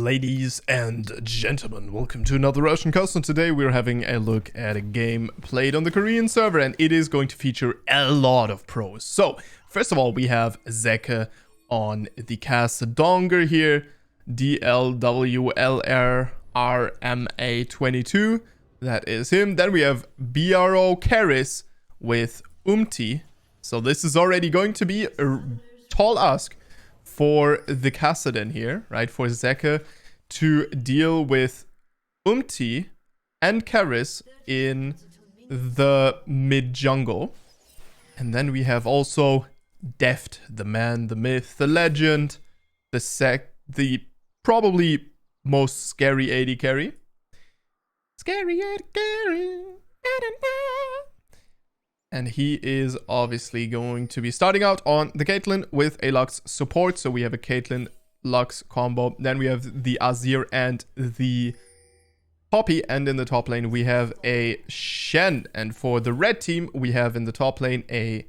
Ladies and gentlemen, welcome to another Russian Custom. Today we're having a look at a game played on the Korean server, and it is going to feature a lot of pros. So, first of all, we have Zeka on the cast Donger here, DLWLRRMA22, that is him. Then we have BRO Karis with So this is already going to be a tall ask for the Kassadin here, right? For Zeka to deal with and Karis in the mid jungle. And then we have also Deft, the man, the myth, the legend, the probably most scary AD carry. Scary AD carry. And he is obviously going to be starting out on the Caitlyn with a Lux support. So we have a Caitlyn Lux combo. Then we have the Azir and the Poppy. And in the top lane, we have a Shen. And for the red team, we have in the top lane a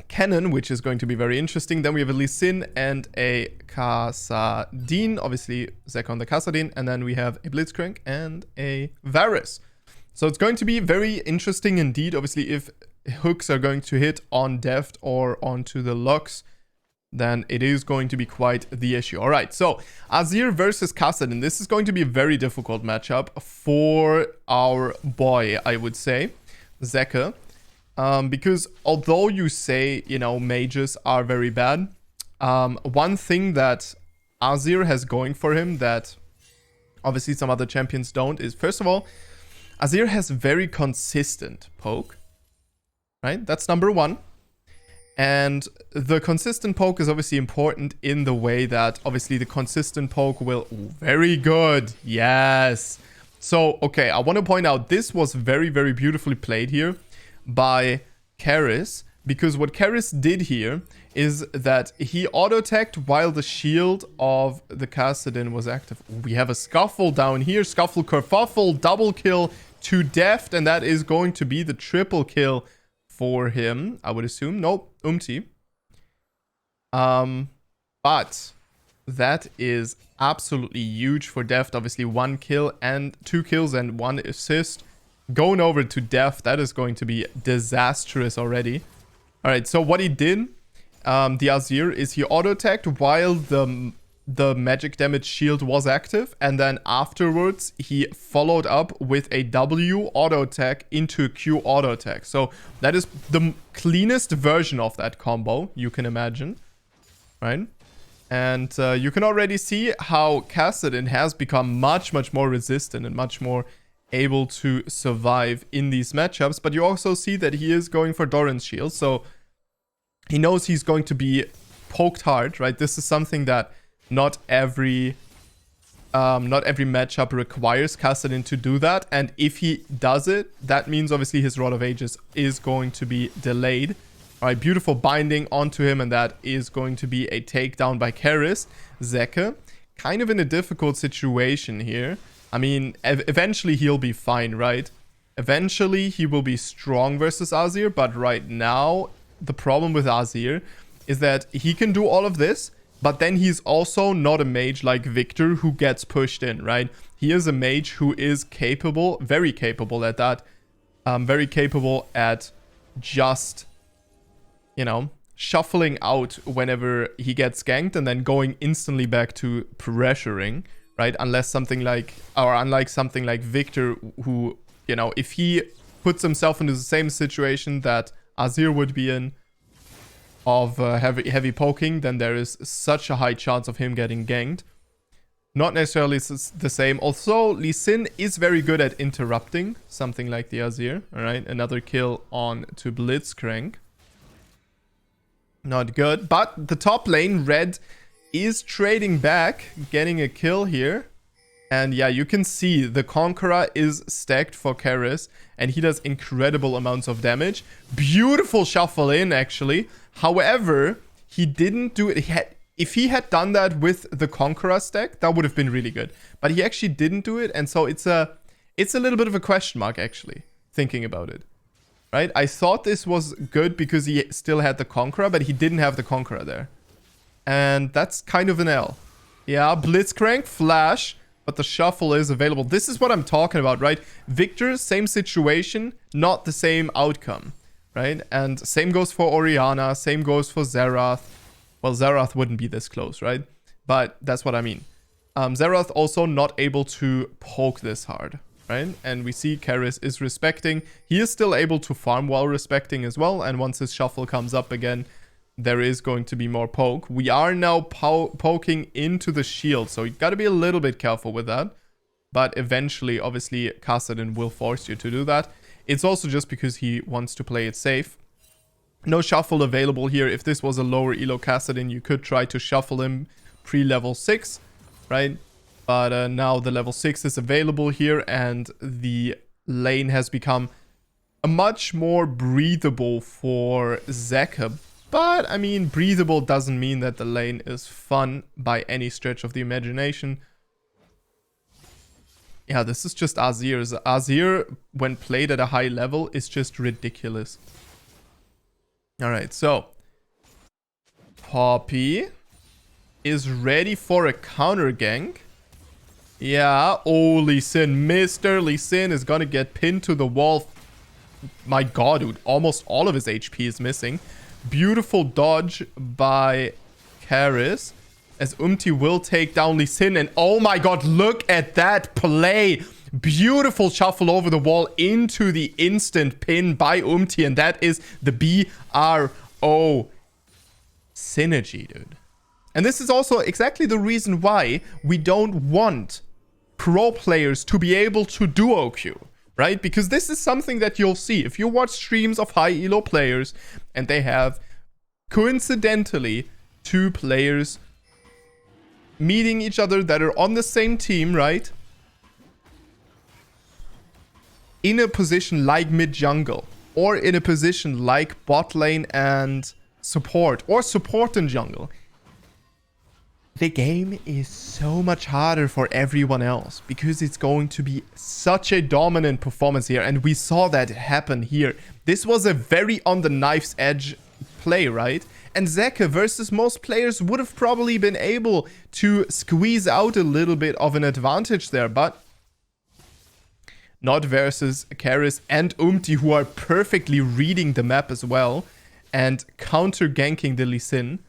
Cannon, which is going to be very interesting. Then we have a Lee Sin and a Kassadin. Obviously, Zeka on the Kassadin. And then we have a Blitzcrank and a Varus. So it's going to be very interesting indeed. Obviously, if hooks are going to hit on Deft or onto the Lux, then it is going to be quite the issue. All right, so Azir versus Kassadin. This is going to be a very difficult matchup for our boy, I would say, Zeka. Because although you say, you know, mages are very bad, one thing that Azir has going for him that obviously some other champions don't is, first of all, Azir has very consistent poke, right? That's number one. And the consistent poke is obviously important in the way that obviously the consistent poke will... Ooh, very good. Yes. So, okay, I want to point out this was very, very beautifully played here by Karis. Because what Karis did here is that he auto-attacked while the shield of the Kassadin was active. We have a Scuffle down here. Scuffle, Kerfuffle, double kill to Deft. And that is going to be the triple kill for him, I would assume. Nope, But that is absolutely huge for Deft. Obviously, 1 kill and 2 kills and 1 assist. Going over to Deft, that is going to be disastrous already. All right, so what he did, the Azir, is he auto-attacked while the magic damage shield was active. And then afterwards, he followed up with a W auto-attack into a Q auto-attack. So that is the cleanest version of that combo, you can imagine, right? And you can already see how Kassadin has become much, much more resistant and much more able to survive in these matchups. But you also see that he is going for Doran's shield. So he knows he's going to be poked hard, right? This is something that not every matchup requires Kassadin to do that. And if he does it, that means obviously his Rod of Ages is going to be delayed. All right, beautiful binding onto him, and that is going to be a takedown by Karis. Zeka, kind of in a difficult situation here. I mean, eventually he'll be fine, right? Eventually he will be strong versus Azir, but right now the problem with Azir is that he can do all of this, but then he's also not a mage like Victor who gets pushed in, right? He is a mage who is capable, very capable at that, very capable at just, you know, shuffling out whenever he gets ganked and then going instantly back to pressuring, right? Unless something like, or unlike something like Victor, who, you know, if he puts himself into the same situation that Azir would be in, of heavy poking, then there is such a high chance of him getting ganked. Not necessarily the same. Also, Lee Sin is very good at interrupting something like the Azir. All right, another kill on to Blitzcrank. Not good. But the top lane, red, is trading back, getting a kill here. And yeah, you can see the Conqueror is stacked for Karis, and he does incredible amounts of damage. Beautiful shuffle in, actually. However, he didn't do it. If he had done that with the Conqueror stack, that would have been really good. But he actually didn't do it, and so it's a little bit of a question mark, actually, thinking about it. Right? I thought this was good because he still had the Conqueror, but he didn't have the Conqueror there. And that's kind of an L. Yeah, Blitzcrank, Flash, but the shuffle is available. This is what I'm talking about, right? Victor, same situation, not the same outcome, right? And same goes for Orianna, same goes for Xerath. Well, Xerath wouldn't be this close, right? But that's what I mean. Xerath also not able to poke this hard, right? And we see Karis is respecting. He is still able to farm while respecting as well. And once his shuffle comes up again, there is going to be more poke. We are now poking into the shield, so you got to be a little bit careful with that. But eventually, obviously, Kassadin will force you to do that. It's also just because he wants to play it safe. No shuffle available here. If this was a lower elo Kassadin, you could try to shuffle him pre-level 6, right? But now the level 6 is available here, and the lane has become a much more breathable for Zeka. But, I mean, breathable doesn't mean that the lane is fun by any stretch of the imagination. Yeah, this is just Azir. Azir, when played at a high level, is just ridiculous. Alright, so Poppy is ready for a counter gank. Yeah, oh, Lee Sin. Mr. Lee Sin is gonna get pinned to the wall. My god, dude. Almost all of his HP is missing. Beautiful dodge by Karis, as will take down Lee Sin. And oh my god, look at that play. Beautiful shuffle over the wall into the instant pin by And that is the BRO synergy, dude. And this is also exactly the reason why we don't want pro players to be able to duo queue. Right? Because this is something that you'll see. If you watch streams of high elo players and they have coincidentally 2 players meeting each other that are on the same team, right? In a position like mid jungle, or in a position like bot lane and support, or support and jungle, the game is so much harder for everyone else because it's going to be such a dominant performance here. And we saw that happen here. This was a very on the knife's edge play, right? And Zeka versus most players would have probably been able to squeeze out a little bit of an advantage there, but not versus Karis and who are perfectly reading the map as well and counter ganking the Lee Sin.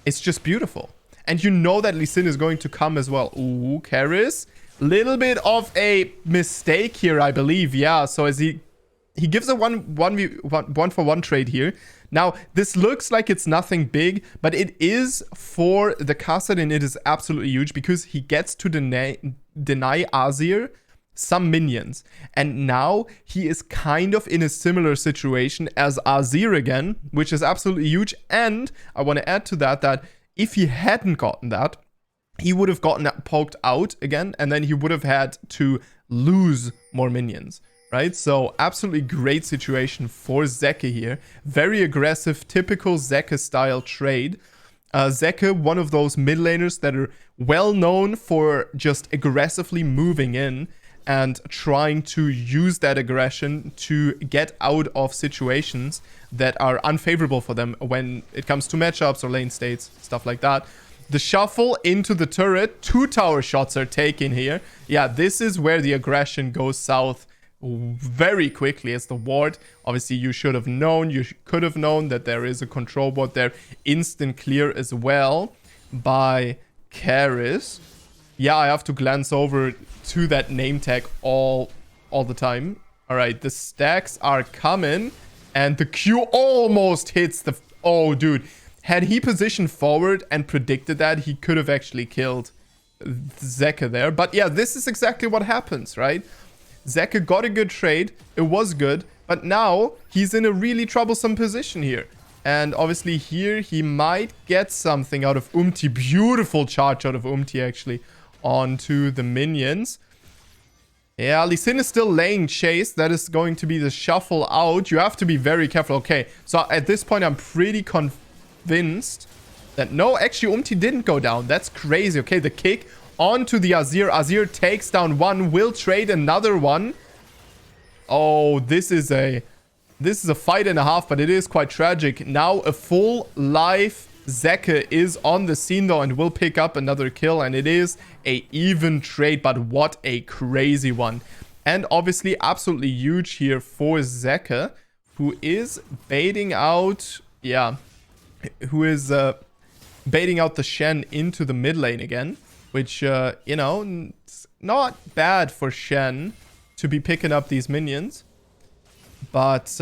It's just beautiful. And you know that Lee Sin is going to come as well. Ooh, Karis. Little bit of a mistake here, I believe. Yeah, so as he gives a one for one trade here. Now, this looks like it's nothing big, but it is for the Kassadin. It is absolutely huge because he gets to deny Azir some minions. And now he is kind of in a similar situation as Azir again, which is absolutely huge. And I want to add to that if he hadn't gotten that, he would have gotten poked out again, and then he would have had to lose more minions, right? So absolutely great situation for Zeka here. Very aggressive, typical Zeka style trade. Zeka, one of those mid laners that are well known for just aggressively moving in and trying to use that aggression to get out of situations that are unfavorable for them when it comes to matchups or lane states, stuff like that. The shuffle into the turret, 2 tower shots are taken here. Yeah, this is where the aggression goes south very quickly as the ward. Obviously, you should have known, you could have known that there is a control ward there. Instant clear as well by Karis. Yeah, I have to glance over to that name tag all the time. All right, the stacks are coming, and the Q almost hits the... Oh, dude. Had he positioned forward and predicted that, he could have actually killed Zeka there. But yeah, this is exactly what happens, right? Zeka got a good trade. It was good. But now he's in a really troublesome position here. And obviously here he might get something out of Beautiful charge out of actually onto the minions. Yeah, Lee Sin is still laying chase. That is going to be the shuffle out. You have to be very careful. Okay, so at this point I'm pretty convinced that... No, actually didn't go down. That's crazy. Okay, the kick onto the Azir. Azir takes down one, will trade another one. Oh, this is a fight and a half, but it is quite tragic. Now a full life Zeka is on the scene though and will pick up another kill, and it is a even trade, but what a crazy one. And obviously absolutely huge here for Zeka, who is baiting out, baiting out the Shen into the mid lane again, which, you know, it's not bad for Shen to be picking up these minions. But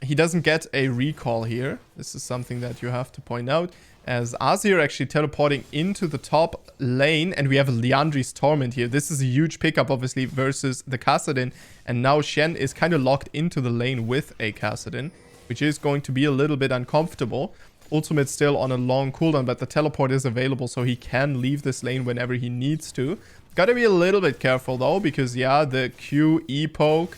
he doesn't get a recall here. This is something that you have to point out, as Azir actually teleporting into the top lane, and we have a Liandry's Torment here. This is a huge pickup, obviously, versus the Kassadin, and now Shen is kind of locked into the lane with a Kassadin, which is going to be a little bit uncomfortable. Ultimate still on a long cooldown, but the teleport is available, so he can leave this lane whenever he needs to. Gotta be a little bit careful, though, because, yeah, the Q, E poke.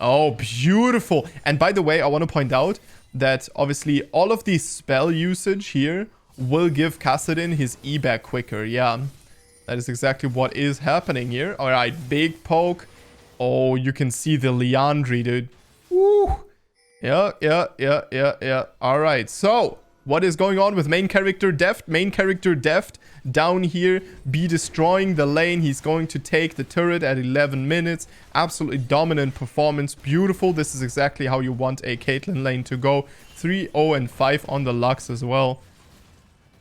Oh, beautiful. And by the way, I want to point out that obviously all of the spell usage here will give Kassadin his E back quicker. Yeah, that is exactly what is happening here. All right, big poke. Oh, you can see the Liandry, dude. Woo. Yeah. All right, so what is going on with main character Deft? Main character Deft down here, be destroying the lane. He's going to take the turret at 11 minutes. Absolutely dominant performance. Beautiful. This is exactly how you want a Caitlyn lane to go. 3-0 and 5 on the Lux as well.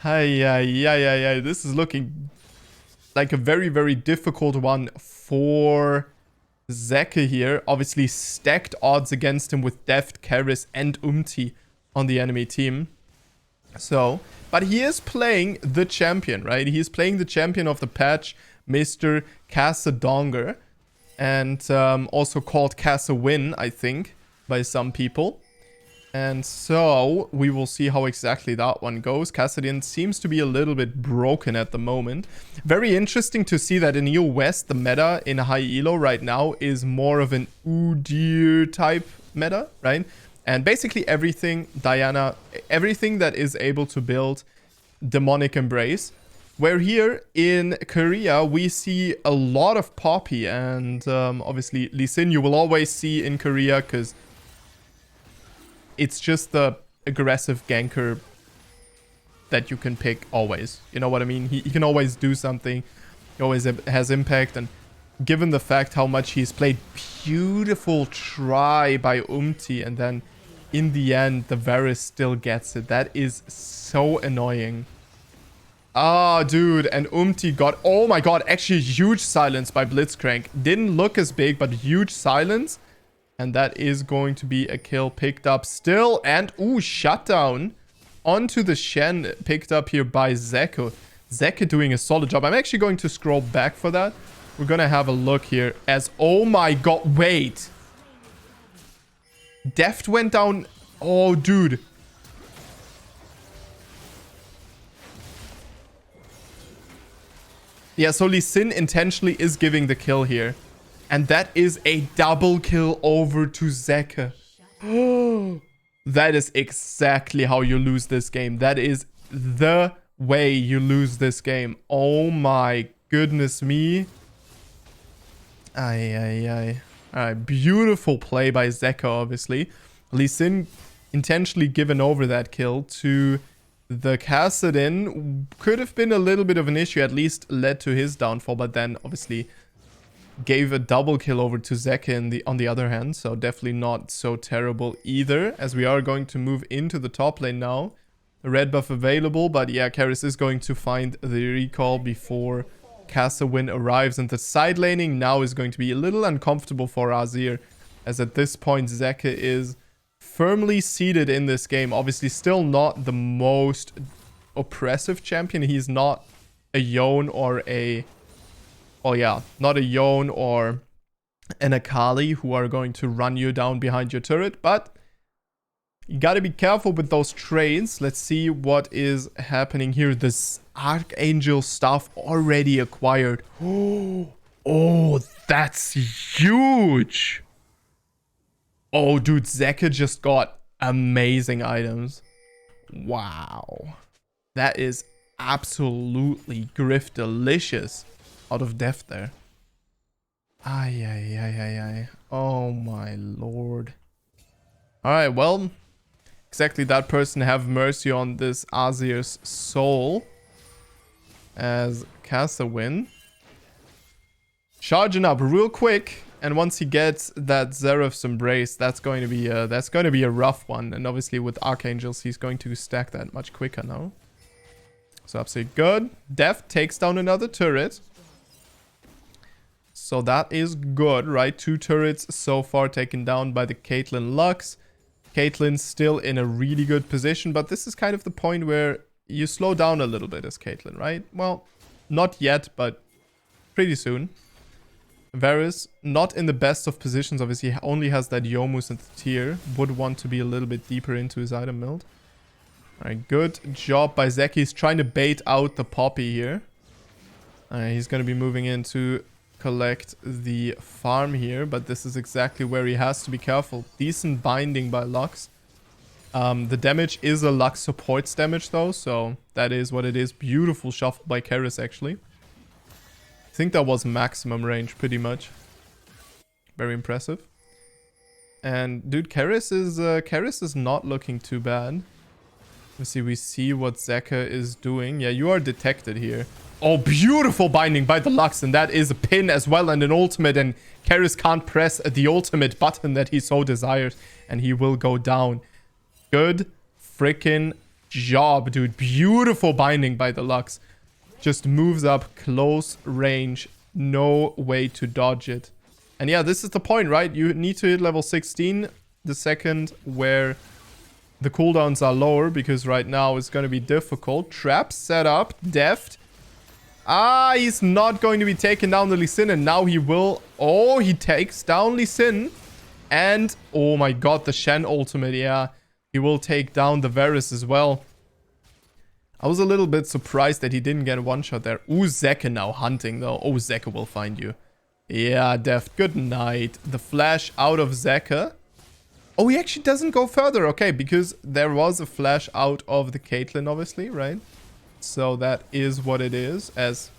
Yeah. This is looking like a very, very difficult one for Zeka here. Obviously stacked odds against him with Deft, Karis, and Umti on the enemy team. So, but he is playing the champion, right? He is playing the champion of the patch, Mr. Kassadonger, and also called Kassawin, I think, by some people. And so, we will see how exactly that one goes. Kassadin seems to be a little bit broken at the moment. Very interesting to see that in EU West, the meta in high elo right now is more of an Udyr type meta, right? And basically everything, Diana, everything that is able to build Demonic Embrace. Where here in Korea, we see a lot of Poppy. And obviously Lee Sin you will always see in Korea, because it's just the aggressive ganker that you can pick always. You know what I mean? He can always do something. He always has impact. And given the fact how much he's played, beautiful try by Umti, and then in the end, the Varus still gets it. That is so annoying. Ah, dude. And Umti got... Oh my god. Actually, huge silence by Blitzcrank. Didn't look as big, but huge silence. And that is going to be a kill picked up still. And, ooh, shutdown onto the Shen picked up here by Zeka. Zeka doing a solid job. I'm actually going to scroll back for that. We're going to have a look here as... Oh my god. Wait. Deft went down. Oh, dude. Yeah, so Lee Sin intentionally is giving the kill here. And that is a double kill over to Zeka. That is exactly how you lose this game. That is the way you lose this game. Oh my goodness me. Ay. Alright, beautiful play by Zeka, obviously. Lee Sin intentionally given over that kill to the Kassadin. Could have been a little bit of an issue, at least led to his downfall, but then obviously gave a double kill over to Zeka on the other hand, so definitely not so terrible either, as we are going to move into the top lane now. The red buff available, but yeah, Karis is going to find the recall before Kassawin arrives, and the side laning now is going to be a little uncomfortable for Azir, as at this point Zeka is firmly seated in this game. Obviously still not the most oppressive champion. He's not a Yone or a... Oh yeah, not a Yone or an Akali who are going to run you down behind your turret, but you gotta be careful with those trades. Let's see what is happening here. This Archangel stuff already acquired. Oh, that's huge. Oh, dude, Zeka just got amazing items. Wow. That is absolutely griff delicious out of Deft there. Ay. Oh my lord. Alright, well, exactly that person have mercy on this Azir's soul. As Caster win. Charging up real quick. And once he gets that Zeref's Embrace, that's going to be a rough one. And obviously with Archangels, he's going to stack that much quicker now. So absolutely good. Deft takes down another turret. So that is good, right? 2 turrets so far taken down by the Caitlyn Lux. Caitlyn's still in a really good position, but this is kind of the point where you slow down a little bit as Caitlyn, right? Well, not yet, but pretty soon. Varus, not in the best of positions, obviously. He only has that Youmu's in the tier. Would want to be a little bit deeper into his item build. Alright, good job by Zeka. He's trying to bait out the Poppy here. He's going to be moving in to collect the farm here, but this is exactly where he has to be careful. Decent binding by Lux. The damage is a Lux supports damage though, so that is what it is. Beautiful shuffle by Keris actually. I think that was maximum range pretty much. Very impressive. And dude, Keris is not looking too bad. Obviously we see what Zeka is doing. Yeah, you are detected here. Oh, beautiful binding by the Lux, and that is a pin as well and an ultimate, and Keris can't press the ultimate button that he so desires, and he will go down. Good freaking job, dude. Beautiful binding by the Lux. Just moves up close range. No way to dodge it. And yeah, this is the point, right? You need to hit level 16 the second where the cooldowns are lower, because right now it's going to be difficult. Traps set up. Deft. He's not going to be taking down the Lee Sin, and now he will. Oh, he takes down Lee Sin. And, oh my god, the Shen ultimate, yeah. He will take down the Varus as well. I was a little bit surprised that he didn't get one shot there. Ooh, Zeka now hunting, though. Oh, Zeka will find you. Yeah, Deft, good night. The flash out of Zeka. Oh, he actually doesn't go further. Okay, because there was a flash out of the Caitlyn, obviously, right? So that is what it is, as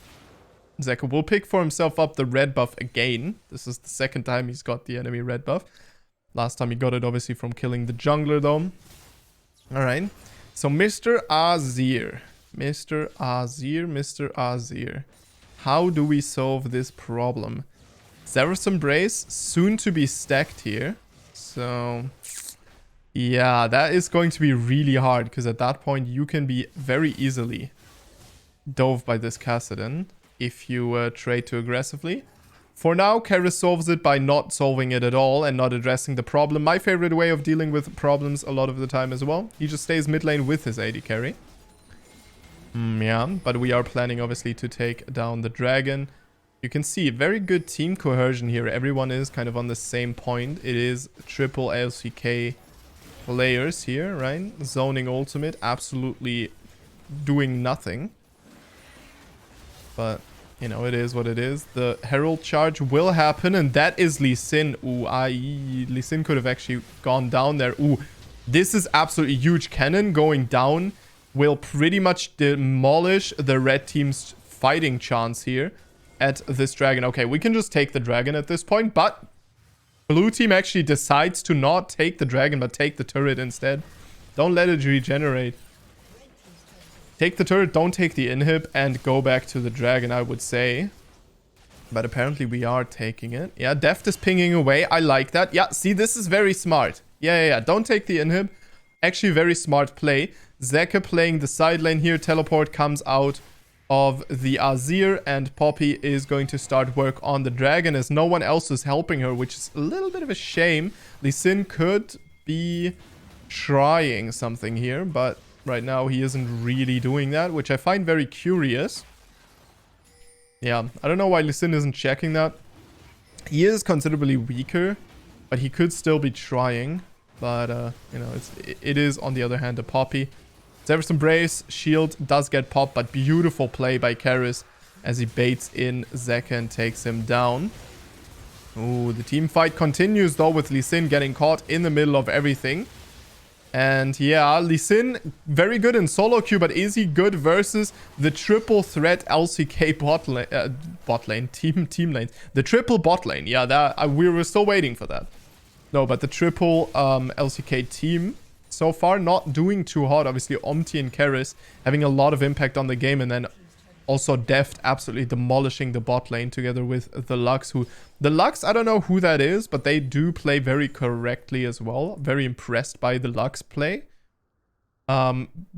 Zeka will pick for himself up the red buff again. This is the second time he's got the enemy red buff. Last time he got it, obviously, from killing the jungler, though. Alright. So, Mr. Azir. Mr. Azir. How do we solve this problem? Zeref's Embrace, soon to be stacked here. So, yeah, that is going to be really hard, because at that point you can be very easily dove by this Kassadin if you trade too aggressively. For now, Keris solves it by not solving it at all and not addressing the problem. My favorite way of dealing with problems a lot of the time as well. He just stays mid lane with his AD carry. Yeah, but we are planning obviously to take down the dragon. You can see very good team cohesion here. Everyone is kind of on the same point. It is triple LCK players here, right? Zoning ultimate, absolutely doing nothing. But, you know, it is what it is. The Herald charge will happen, and that is Lee Sin. Ooh, Lee Sin could have actually gone down there. Ooh, this is absolutely huge. Cannon going down will pretty much demolish the red team's fighting chance here at this dragon. Okay, we can just take the dragon at this point, but blue team actually decides to not take the dragon, but take the turret instead. Don't let it regenerate. Take the turret, don't take the inhib, and go back to the dragon, I would say. But apparently we are taking it. Yeah, Deft is pinging away. I like that. Yeah, see, this is very smart. Yeah. Don't take the inhib. Actually, very smart play. Zeka playing the side lane here. Teleport comes out of the Azir, and Poppy is going to start work on the dragon as no one else is helping her, which is a little bit of a shame. Lee Sin could be trying something here, but right now he isn't really doing that, which I find very curious. Yeah, I don't know why Lee Sin isn't checking that. He is considerably weaker, but he could still be trying. But, you know, it is, on the other hand, a Poppy. Zeref's Embrace, shield does get popped, but beautiful play by Keris as he baits in Zeka and takes him down. Ooh, the team fight continues, though, with Lee Sin getting caught in the middle of everything. And yeah, Lee Sin, very good in solo queue, but is he good versus the triple threat LCK bot lane, team lanes? The triple bot lane, yeah, that we were still waiting for that. No, but the triple LCK team so far not doing too hot. Obviously, Omti and Keris having a lot of impact on the game, and then also Deft absolutely demolishing the bot lane together with the Lux. The Lux, I don't know who that is, but they do play very correctly as well. Very impressed by the Lux play.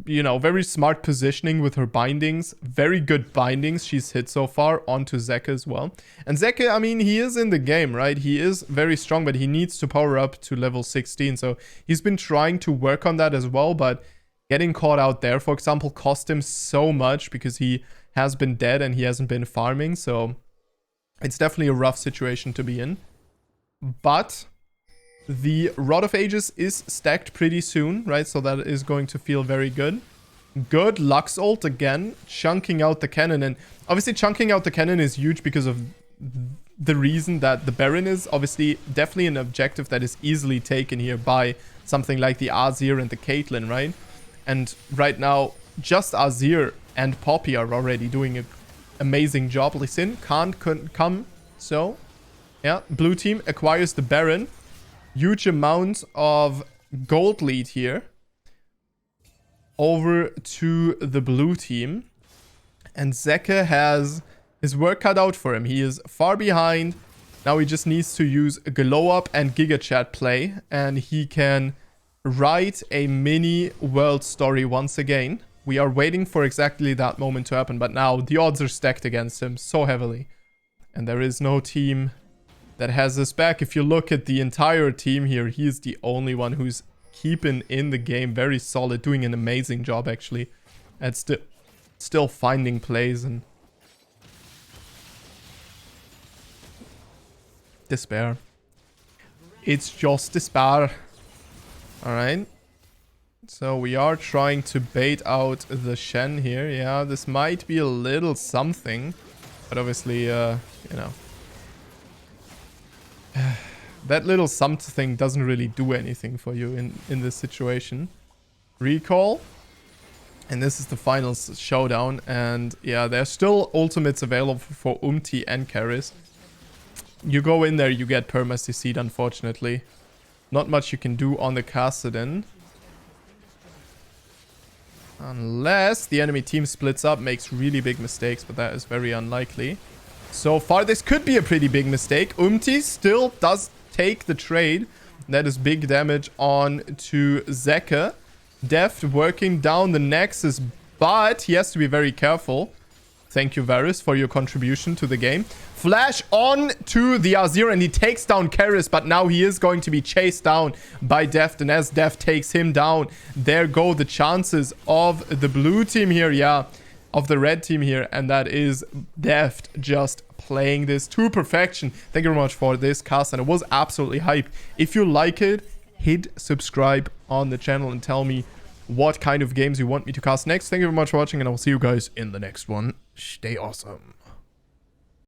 You know, very smart positioning with her bindings. Very good bindings she's hit so far onto Zeka as well. And Zeka, I mean, he is in the game, right? He is very strong, but he needs to power up to level 16. So he's been trying to work on that as well, but getting caught out there, for example, cost him so much because he has been dead and he hasn't been farming. So it's definitely a rough situation to be in. But the Rod of Ages is stacked pretty soon, right? So that is going to feel very good. Good Lux ult again, chunking out the cannon. And obviously chunking out the cannon is huge because of the reason that the Baron is obviously definitely an objective that is easily taken here by something like the Azir and the Caitlyn, right? And right now, just Azir and Poppy are already doing an amazing job. Lee Sin can't come, so yeah, blue team acquires the Baron. Huge amount of gold lead here over to the blue team. And Zeka has his work cut out for him. He is far behind. Now he just needs to use Glow Up and Giga Chat play. And he can write a mini world story once again. We are waiting for exactly that moment to happen. But now the odds are stacked against him so heavily. And there is no team that has his back. If you look at the entire team here, he is the only one who's keeping in the game. Very solid, doing an amazing job actually at still finding plays. And despair. It's just despair. Alright. So we are trying to bait out the Shen here. Yeah, this might be a little something. But obviously, you know, that little something doesn't really do anything for you in this situation. Recall. And this is the final showdown. And yeah, there's still ultimates available for Umti and Keris. You go in there, you get perma CC'd, unfortunately. Not much you can do on the Kassadin. Unless the enemy team splits up, makes really big mistakes, but that is very unlikely. So far, this could be a pretty big mistake. Umti still does take the trade. That is big damage on to Zeka. Deft working down the Nexus, but he has to be very careful. Thank you, Varus, for your contribution to the game. Flash on to the Azir, and he takes down Keris, but now he is going to be chased down by Deft, and as Deft takes him down, there go the chances of the blue team here, yeah, of the red team here, and that is Deft just playing this to perfection. Thank you very much for this cast, and it was absolutely hype. If you like it, hit subscribe on the channel and tell me what kind of games you want me to cast next. Thank you very much for watching, and I will see you guys in the next one. Stay awesome.